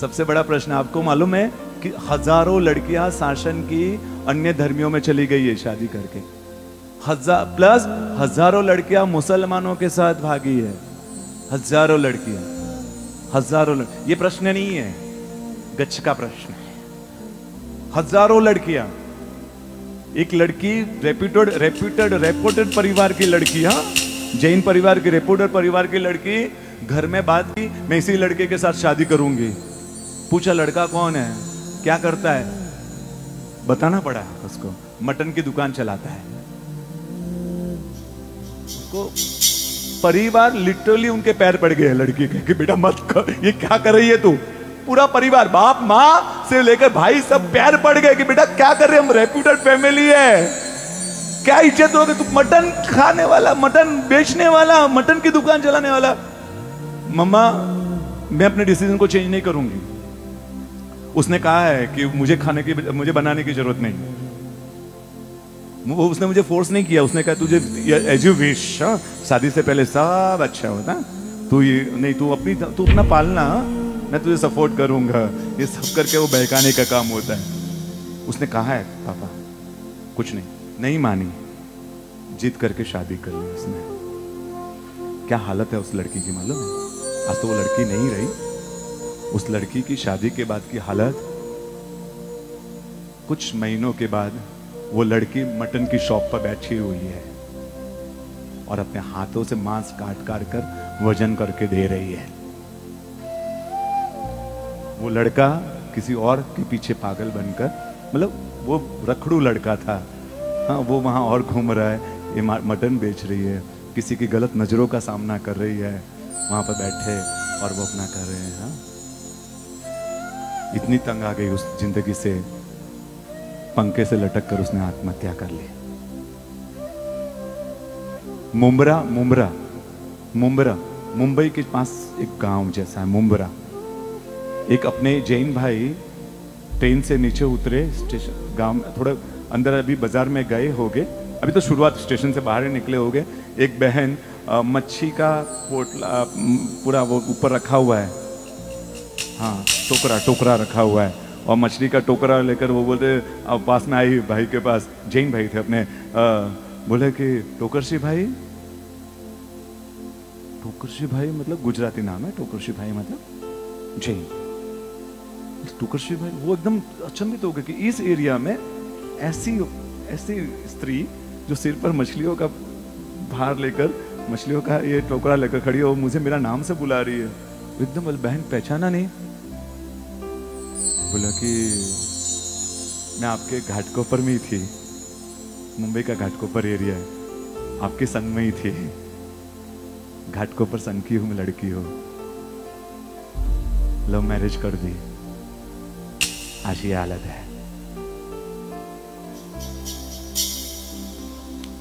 सबसे बड़ा प्रश्न, आपको मालूम है कि हजारों लड़कियां शासन की अन्य धर्मियों में चली गई है शादी करके। हजारों लड़कियां मुसलमानों के साथ भागी है। हजारों लड़कियां, ये प्रश्न नहीं है, गच्छ का प्रश्न है। हजारों लड़कियां, एक लड़की रेप्यूटेड परिवार की लड़की, हाँ, जैन परिवार की, रेप्यूटेड परिवार की लड़की, घर में बात की मैं इसी लड़के के साथ शादी करूंगी। पूछा लड़का कौन है, क्या करता है, बताना पड़ा उसको, मटन की दुकान चलाता है। उसको परिवार लिटरली उनके पैर पड़ गए लड़की के कि बेटा मत कर, ये क्या कर रही है तू। पूरा परिवार, बाप माँ से लेकर भाई सब पैर पड़ गए कि बेटा क्या कर रहे, हम रेप्यूटेड फैमिली है, क्या इज्जत होगी, तू मटन खाने वाला, मटन बेचने वाला, मटन की दुकान चलाने वाला। मम्मा मैं अपने डिसीजन को चेंज नहीं करूंगी। उसने कहा है कि मुझे बनाने की जरूरत नहीं। उसने मुझे फोर्स नहीं किया, उसने कहा तुझे एज यू विश, शादी से पहले सब अच्छा होता, तू ये नहीं, तू अपना पालना, मैं तुझे सपोर्ट करूंगा। ये सब करके वो बहकाने का काम होता है। उसने कहा है पापा कुछ नहीं मानी, जिद करके शादी कर ली उसने। क्या हालत है उस लड़की की मालूम है? आज तो वो लड़की नहीं रही, उस लड़की की शादी के बाद की हालत, कुछ महीनों के बाद वो लड़की मटन की शॉप पर बैठी हुई है और अपने हाथों से मांस काट कर वजन करके दे रही है। वो लड़का किसी और के पीछे पागल बनकर, मतलब वो रखड़ू लड़का था, हाँ, वो वहां और घूम रहा है, ये मटन बेच रही है, किसी की गलत नजरों का सामना कर रही है, वहां पर बैठे और वो अपना कर रहे हैं। हाँ? इतनी तंग आ गई उस जिंदगी से, पंखे से लटक कर उसने आत्महत्या कर ली। मुंबरा मुंबई के पास एक गांव जैसा है मुंबरा। एक अपने जैन भाई ट्रेन से नीचे उतरे, स्टेशन गांव में थोड़ा अंदर, अभी बाजार में गए होगे, अभी तो शुरुआत, स्टेशन से बाहर निकले होगे। एक बहन मच्छी का पोटला पूरा वो ऊपर रखा हुआ है, हाँ, टोकरा रखा हुआ है, और मछली का टोकरा लेकर वो बोलते, अब पास में आई भाई के पास, जैन भाई थे अपने, बोले कि टोकरशी भाई मतलब गुजराती नाम है, टोकरशी भाई मतलब जैन। टोकरशी भाई वो एकदम अचंभित हो गए कि इस एरिया में ऐसी स्त्री जो सिर पर मछलियों का भार लेकर, मछलियों का ये टोकरा लेकर खड़ी हो, मुझे मेरा नाम से बुला रही है। एकदम बहन पहचाना नहीं, बोला कि मैं आपके घाटकोपर में ही थी, मुंबई का घाटकोपर एरिया है, आपके संग में ही थी, घाटकोपर संग की हूं, लड़की हो, लव मैरिज कर दी, आज ये हालत है।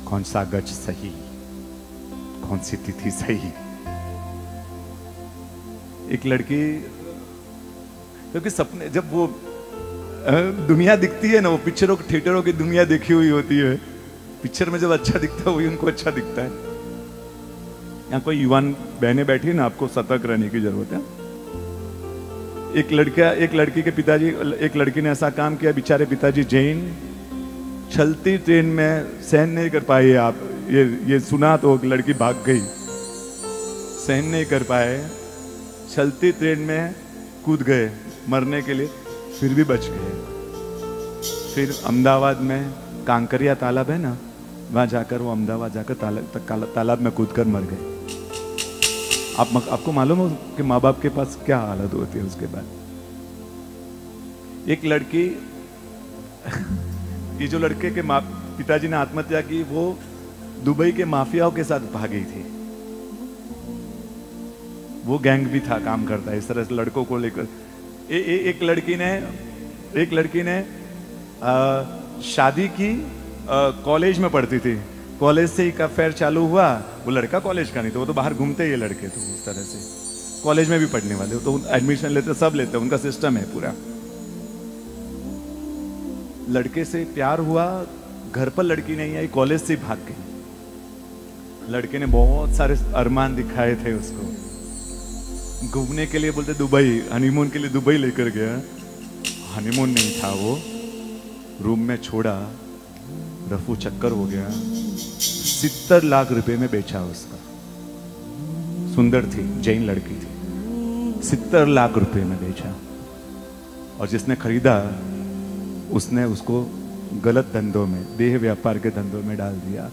कौन सा गज सही, कौन सी तिथि सही। एक लड़की, क्योंकि सपने, जब वो दुनिया दिखती है ना, वो पिक्चरों की, थिएटरों की दुनिया देखी हुई होती है, पिक्चर में जब अच्छा दिखता है वही उनको अच्छा दिखता है। यहाँ कोई युवान बहनें बैठी ना, आपको सतर्क रहने की जरूरत है। एक लड़की के पिताजी, एक लड़की ने ऐसा काम किया, बेचारे पिताजी जैन, चलती ट्रेन में सहन नहीं कर पाए, आप ये सुना तो लड़की भाग गई, सहन नहीं कर पाए, चलती ट्रेन में कूद गए मरने के लिए, फिर भी बच गए। फिर अहमदाबाद में कांकरिया तालाब है ना, वहां जाकर वो अहमदाबाद जाकर तालाब में कूदकर मर गए। आपको मालूम हो कि माँ बाप के पास क्या हालत होती है उसके बाद। एक लड़की ये जो लड़के के पिताजी ने आत्महत्या की, वो दुबई के माफियाओं के साथ भागी थी। वो गैंग भी था, काम करता है इस तरह से लड़कों को लेकर। एक लड़की ने शादी की, कॉलेज में पढ़ती थी, कॉलेज से ही अफेयर चालू हुआ। वो लड़का कॉलेज का नहीं था, वो तो बाहर घूमते ही लड़के तो उस तरह से, कॉलेज में भी पढ़ने वाले तो एडमिशन लेते, सब लेते, उनका सिस्टम है पूरा। लड़के से प्यार हुआ, घर पर लड़की नहीं आई, कॉलेज से भाग गई। लड़के ने बहुत सारे अरमान दिखाए थे उसको, घूमने के लिए बोलते दुबई, हनीमून के लिए दुबई लेकर गया। हनीमून नहीं था वो, रूम में छोड़ा, रफू चक्कर हो गया। 70 लाख रुपए में बेचा उसका। सुंदर थी, जैन लड़की थी, 70 लाख रुपए में बेचा। और जिसने खरीदा उसने उसको गलत धंधों में, देह व्यापार के धंधों में डाल दिया।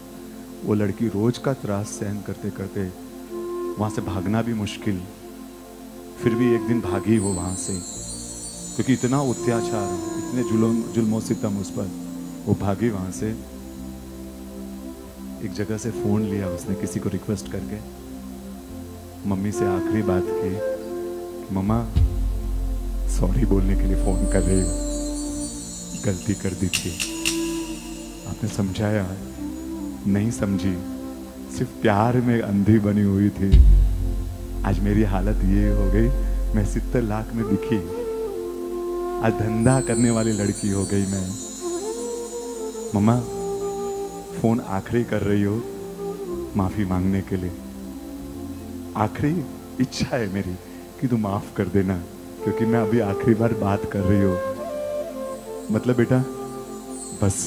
वो लड़की रोज का त्रास सहन करते करते वहां से भागना भी मुश्किल, फिर भी एक दिन भागी वो वहां से, क्योंकि इतना अत्याचार, इतने जुल्मों सितम उस पर, वो भागी वहां से। एक जगह से फोन लिया उसने किसी को रिक्वेस्ट करके, मम्मी से आखिरी बात की, मम्मा सॉरी बोलने के लिए फोन कर रही हूँ, गलती कर दी थी, आपने समझाया नहीं समझी, सिर्फ प्यार में अंधी बनी हुई थी, आज मेरी हालत ये हो गई, मैं 70 लाख में बिकी, आज धंधा करने वाली लड़की हो गई मैं। मम्मा फोन आखिरी कर रही हो माफी मांगने के लिए, आखिरी इच्छा है मेरी कि तू माफ कर देना, क्योंकि मैं अभी आखिरी बार बात कर रही हूँ। मतलब बेटा बस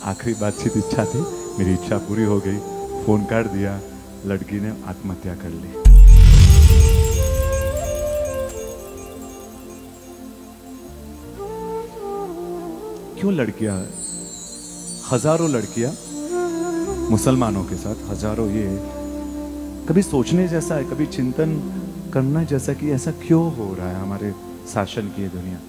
आखिरी बातचीत इच्छा थी, मेरी इच्छा पूरी हो गई, फोन काट दिया, लड़की ने आत्महत्या कर ली। क्यों लड़कियां, हजारों लड़कियां मुसलमानों के साथ, हजारों, ये कभी सोचने जैसा है, कभी चिंतन करना जैसा कि ऐसा क्यों हो रहा है हमारे शासन की ये दुनिया।